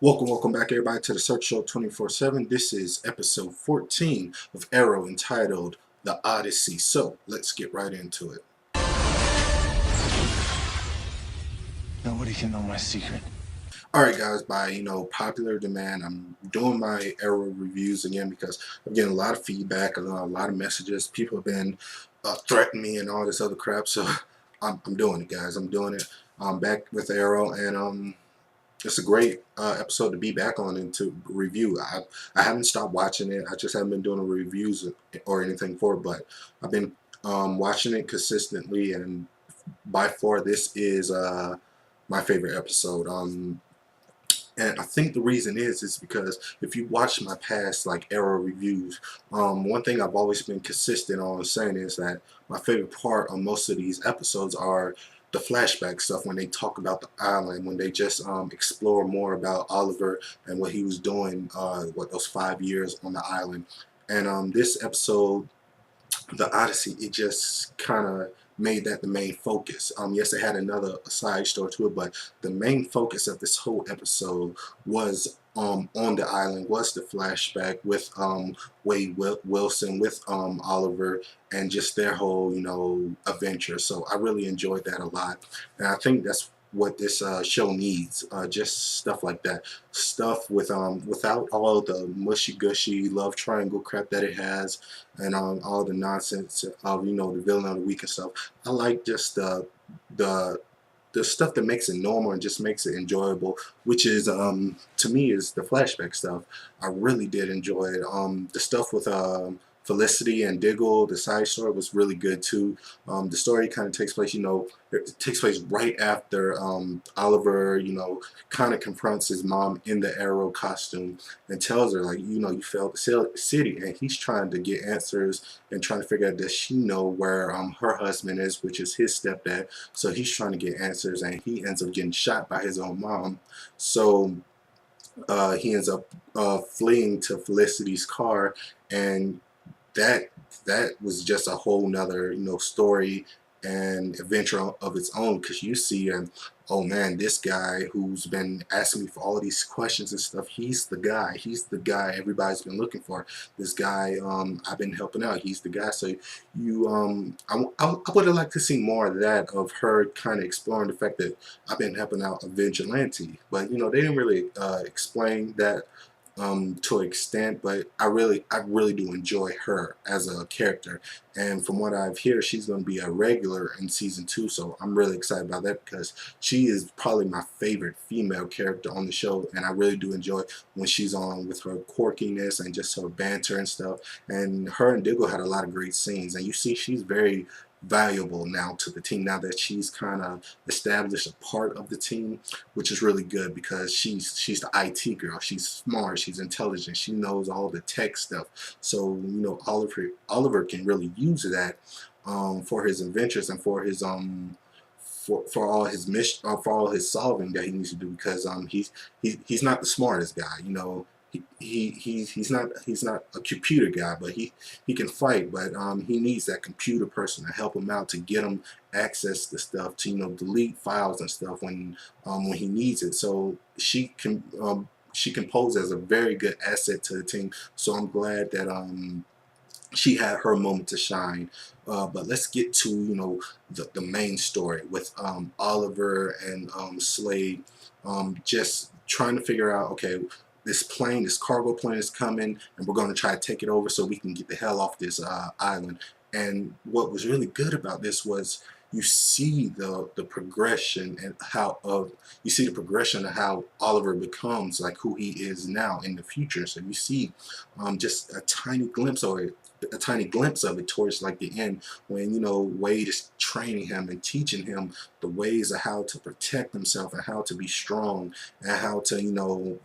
Welcome back everybody to the Search Show 24/7. This is episode 14 of Arrow entitled The Odyssey. So let's get right into it. Nobody can know my secret. Alright guys, by popular demand, I'm doing my Arrow reviews again because I'm getting a lot of feedback, a lot of messages. People have been threatening me and all this other crap, so I'm doing it, guys. I'm doing it. I'm back with Arrow, and it's a great episode to be back on and to review. I haven't stopped watching it. I just haven't been doing reviews or anything for it, but I've been watching it consistently, and by far this is my favorite episode. And I think the reason is because if you watch my past Arrow reviews, one thing I've always been consistent on saying is that my favorite part on most of these episodes are the flashback stuff, when they talk about the island, when they just explore more about Oliver and what he was doing, those 5 years on the island. And this episode, the Odyssey, it just kind of made that the main focus. Yes, it had another side story to it, but the main focus of this whole episode was on the island, was the flashback with Wade Wilson, with Oliver, and just their whole adventure. So I really enjoyed that a lot, and I think that's what this show needs. Just stuff like that, stuff with without all the mushy gushy love triangle crap that it has, and all the nonsense of the villain of the week and stuff. I like just the the stuff that makes it normal and just makes it enjoyable, which is to me is the flashback stuff. I really did enjoy it. The stuff with Felicity and Diggle, the side story, was really good too. The story kind of takes place, it takes place right after Oliver, kind of confronts his mom in the Arrow costume and tells her, like, you failed the city, and he's trying to get answers and trying to figure out, does she know where her husband is, which is his stepdad. So he's trying to get answers, and he ends up getting shot by his own mom. So he ends up fleeing to Felicity's car, and that was just a whole nother story and adventure of its own, because you see, and oh man, this guy who's been asking me for all these questions and stuff, he's the guy everybody's been looking for. This guy I've been helping out, he's the guy. So I would have liked to see more of that, of her kind of exploring the fact that I've been helping out a vigilante, but they didn't really explain that to an extent. But I really do enjoy her as a character, and from what I've heard, she's going to be a regular in season 2, so I'm really excited about that, because she is probably my favorite female character on the show, and I really do enjoy when she's on, with her quirkiness and just her banter and stuff. And her and Diggle had a lot of great scenes, and you see she's very valuable now to the team, now that she's kind of established a part of the team, which is really good, because she's the IT girl. She's smart, she's intelligent, she knows all the tech stuff. So Oliver can really use that for his adventures and for his for all his mission, for all his solving that he needs to do, because he's not the smartest guy. He's not a computer guy, but he can fight. But he needs that computer person to help him out, to get him access to stuff, to delete files and stuff when he needs it. So she can pose as a very good asset to the team. So I'm glad that she had her moment to shine. But let's get to the main story with Oliver and Slade, just trying to figure out, okay, this cargo plane is coming, and we're going to try to take it over so we can get the hell off this island. And what was really good about this was, you see the progression, and you see the progression of how Oliver becomes like who he is now in the future. So you see just a tiny glimpse of it towards like the end, when Wade is training him and teaching him the ways of how to protect himself and how to be strong and how to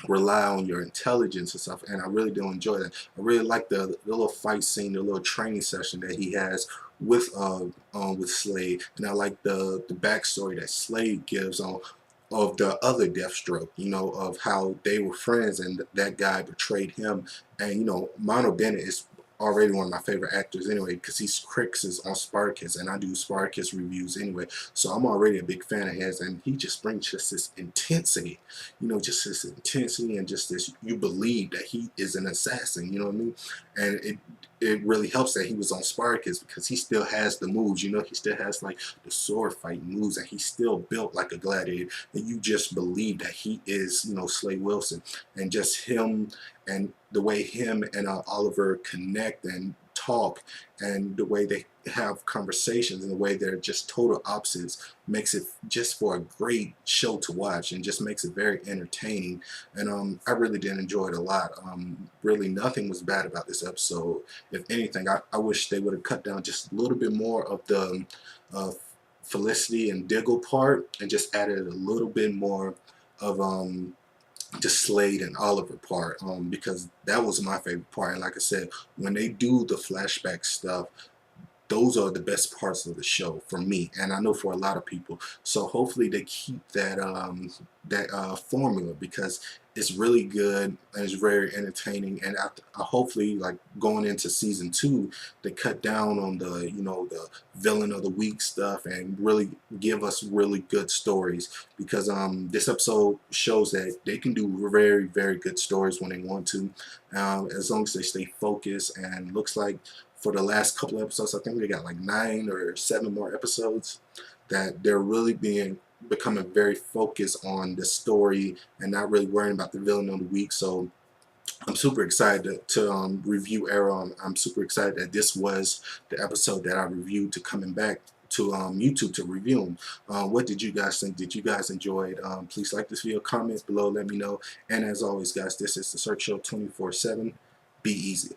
rely on your intelligence and stuff. And I really do enjoy that. I really like the little fight scene, the little training session that he has with Slade, and I like the backstory that Slade gives on of the other Deathstroke, of how they were friends and that guy betrayed him. And Mono Bennett is already one of my favorite actors anyway, because he's Crixus on Spartacus, and I do Spartacus reviews anyway. So I'm already a big fan of his, and he just brings just this intensity, you know, just this intensity and just this, you believe that he is an assassin, you know what I mean? And it really helps that he was on Spartacus, because he still has the moves, you know, he still has like the sword fight moves, and he's still built like a gladiator, and you just believe that he is, you know, Slade Wilson. And just him, and the way him and Oliver connect and talk, and the way they have conversations, and the way they're just total opposites, makes it just for a great show to watch, and just makes it very entertaining. And I really did enjoy it a lot. Really nothing was bad about this episode. If anything, I wish they would have cut down just a little bit more of the uh, Felicity and Diggle part, and just added a little bit more of just Slade and Oliver part, because that was my favorite part. And like I said, when they do the flashback stuff, those are the best parts of the show for me, and I know for a lot of people. So hopefully they keep that formula, because it's really good and it's very entertaining. And I hopefully, like, going into season 2, they cut down on the, you know, the villain of the week stuff, and really give us really good stories, because this episode shows that they can do very, very good stories when they want to, as long as they stay focused. And looks like for the last couple of episodes, I think they got like 9 or 7 more episodes, that they're really becoming very focused on the story, and not really worrying about the villain of the week. So I'm super excited to review Arrow. I'm super excited that this was the episode that I reviewed, to coming back to YouTube to review them. What did you guys think? Did you guys enjoy it? Please like this video, comment below, let me know. And as always, guys, this is the Search Show 24/7. Be easy.